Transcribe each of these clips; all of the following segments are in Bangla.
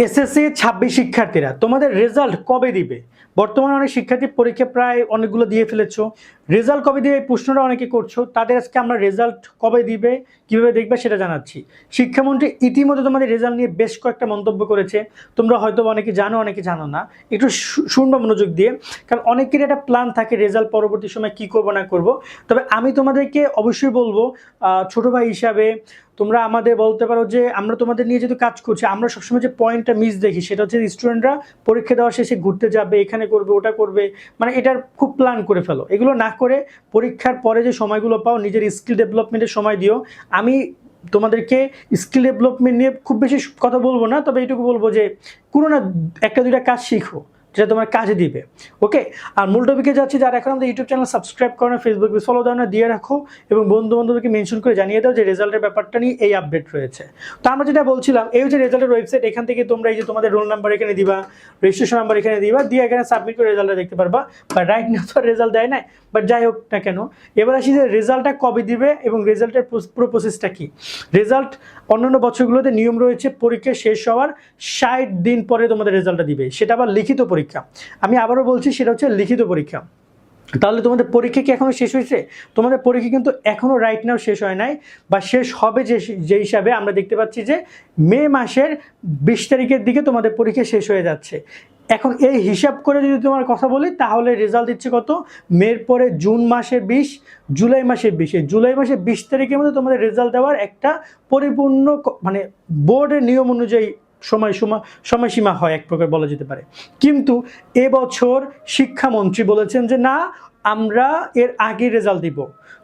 এসএসসি 26 শিক্ষার্থীরা তোমাদের রেজাল্ট কবে দিবে? বর্তমানে অনেক শিক্ষার্থী পরীক্ষা প্রায় অনেকগুলো দিয়ে ফেলেছো। রেজাল্ট কবে দিবে এই প্রশ্নটা অনেকে করছো। তাদের আজকে আমরা রেজাল্ট কবে দিবে, কিভাবে দেখবে সেটা জানাচ্ছি। শিক্ষামন্ত্রী ইতিমধ্যে তোমাদের রেজাল্ট নিয়ে বেশ কয়েকটা মন্তব্য করেছে। তোমরা হয়তো অনেকে জানো, অনেকে জানো না। একটু শুনবো মনোযোগ দিয়ে, কারণ অনেকের একটা প্ল্যান থাকে রেজাল্ট পরবর্তী সময় কি করবো না করবো। তবে আমি তোমাদেরকে অবশ্যই বলবো, ছোট ভাই হিসাবে তোমরা আমাদের বলতে পারো যে আমরা তোমাদের নিয়ে যেহেতু কাজ করছি, আমরা সবসময় যে পয়েন্টটা মিস দেখি সেটা হচ্ছে স্টুডেন্টরা পরীক্ষা দেওয়ার শেষে ঘুরতে যাবে, এখানে করবে, ওটা করবে, মানে এটার খুব প্ল্যান করে ফেলো। এগুলো না করে পরীক্ষার পরে যে সময়গুলো পাও নিজের স্কিল ডেভেলপমেন্টের সময় দিও। আমি তোমাদেরকে স্কিল ডেভেলপমেন্ট নিয়ে খুব বেশি কথা বলবো না, তবে এইটুকু বলবো যে কোনো না একটা দুইটা কাজ শিখো যেটা তোমার কাজে দিবে। ওকে, আর মূল টপিকে যাচ্ছি। যারা এখন আমাদের ইউটিউব চ্যানেল সাবস্ক্রাইব করো না, ফেসবুক পেজ ফলো দাও না, দিয়ে রাখো এবং বন্ধু বান্ধবকে মেনশন করে জানিয়ে দাও যে রেজাল্টের ব্যাপারটা নিয়ে এই আপডেট রয়েছে। তো আমরা যেটা বলছিলাম, এই হচ্ছে রেজাল্টের ওয়েবসাইট। এখান থেকে তোমরা এই যে তোমাদের রোল নাম্বার এখানে দিবা, রেজিস্ট্রেশন নাম্বার এখানে দিবা, দিয়ে এখানে সাবমিট করে রেজাল্টটা দেখতে পারবা। বা রাইট না তো রেজাল্ট দেয় না, বাট যাই হোক না কেন, এবার আসি যে রেজাল্টটা কবে দিবে এবং রেজাল্টের পুরো প্রসেসটা কি। রেজাল্ট অন্যান্য বছরগুলোতে নিয়ম রয়েছে, পরীক্ষা শেষ হওয়ার 60 দিন পরে তোমাদের রেজাল্টটা দিবে। সেটা আবার লিখিত পরীক্ষা। আমি আবারও বলছি, সেটা হচ্ছে লিখিত পরীক্ষা। তাহলে তোমাদের পরীক্ষা কি এখনো শেষ হয়েছে? তোমাদের পরীক্ষা কিন্তু এখনো রাইট নাও শেষ হয় নাই, বা শেষ হবে যে হিসাবে আমরা দেখতে পাচ্ছি যে মে মাসের 20 তারিখের দিকে তোমাদের পরীক্ষা শেষ হয়ে যাচ্ছে। এখন এই হিসাব করে যদি তোমার কথা বলি, তাহলে রেজাল্ট দিচ্ছে কত? মের পরে জুন মাসের 20, জুলাই মাসের 20। জুলাই মাসের 20 তারিখের মধ্যে তোমাদের রেজাল্ট দেওয়ার একটা পরিপূর্ণ মানে বোর্ডের নিয়ম অনুযায়ী সময়সীমা হয়, এক প্রকার বলা যেতে পারে। কিন্তু এবছর শিক্ষামন্ত্রী বলেছেন যে না, আমরা এর আগে রেজাল্ট দিব।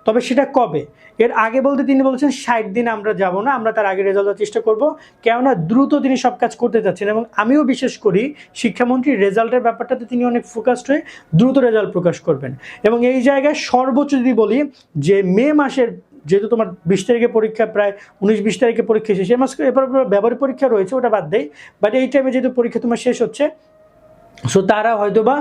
তবে সেটা কবে? এর আগে বলতে তিনি বলেছেন 60 দিন আমরা যাব না, আমরা তার আগে রেজাল্ট দেওয়ার চেষ্টা করব। কেননা দ্রুত তিনি সব কাজ করতে চাচ্ছেন, এবং আমিও বিশেষ করি শিক্ষামন্ত্রী রেজাল্টের ব্যাপারটাতে তিনি অনেক ফোকাসড হয়ে দ্রুত রেজাল্ট প্রকাশ করবেন। এবং এই জায়গায় সর্বোচ্চ যদি বলি যে মে মাসের, যেহেতু তোমার 20 তারিখে পরীক্ষা, প্রায় 19-20 তারিখে পরীক্ষা শেষ, এই মাস এরপর ব্যবহারিক পরীক্ষা রয়েছে, ওটা বাদ দেয়। বাট এই টাইমে যেহেতু পরীক্ষা তোমার শেষ হচ্ছে, সো তারা হয়তো বা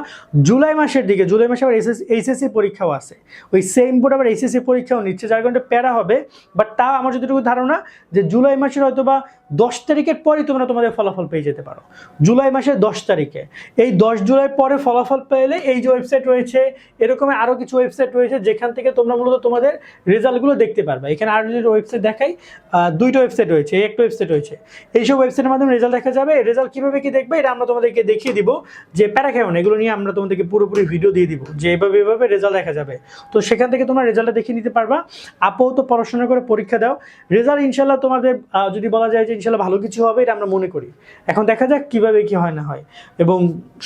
জুলাই মাসের দিকে, জুলাই মাসে আবার এইচএসসি পরীক্ষাও আছে, ওই সেম বোর্ড আবার এইচএসসি পরীক্ষাও নিচ্ছে, যার কারণে প্যারা হবে। বাট তাও আমার যতটুকু ধারণা যে জুলাই মাসের হয়তো বা 10 তারিখের পরেই তোমরা তোমাদের ফলাফল পেয়ে যেতে পারো। জুলাই মাসের 10 তারিখে, এই 10 জুলাই পরে ফলাফল পেলে এই যে ওয়েবসাইট রয়েছে, এরকমের আরও কিছু ওয়েবসাইট রয়েছে যেখান থেকে তোমরা মূলত তোমাদের রেজাল্টগুলো দেখতে পারবে। এখানে আরও যদি ওয়েবসাইট দেখাই, 2টা ওয়েবসাইট রয়েছে, একটা ওয়েবসাইট রয়েছে। এইসব ওয়েবসাইটের মাধ্যমে রেজাল্ট দেখা যাবে। রেজাল্ট কীভাবে কি দেখবে এটা আমরা তোমাদেরকে দেখিয়ে দিব, যে প্যারা খেও না, এগুলো নিয়ে আমরা তোমাদেরকে পুরোপুরি ভিডিও দিয়ে দিব যে এভাবে রেজাল্ট দেখা যাবে। তো সেখান থেকে তোমরা রেজাল্টটা দেখিয়ে নিতে পারবা। আপাতত পড়াশোনা করে পরীক্ষা দাও, রেজাল্ট ইনশাল্লাহ তোমাদের যদি বলা যায় যে ইনশাল্লাহ ভালো কিছু হবে, এটা আমরা মনে করি। এখন দেখা যাক কিভাবে কি হয় না হয়, এবং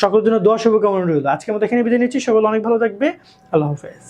সকলের জন্য দোয়া শুভকামনা রইল। আজকের মতো এখানে বিদায় নিচ্ছি। সকল অনেক ভালো থাকবে। আল্লাহ হাফেজ।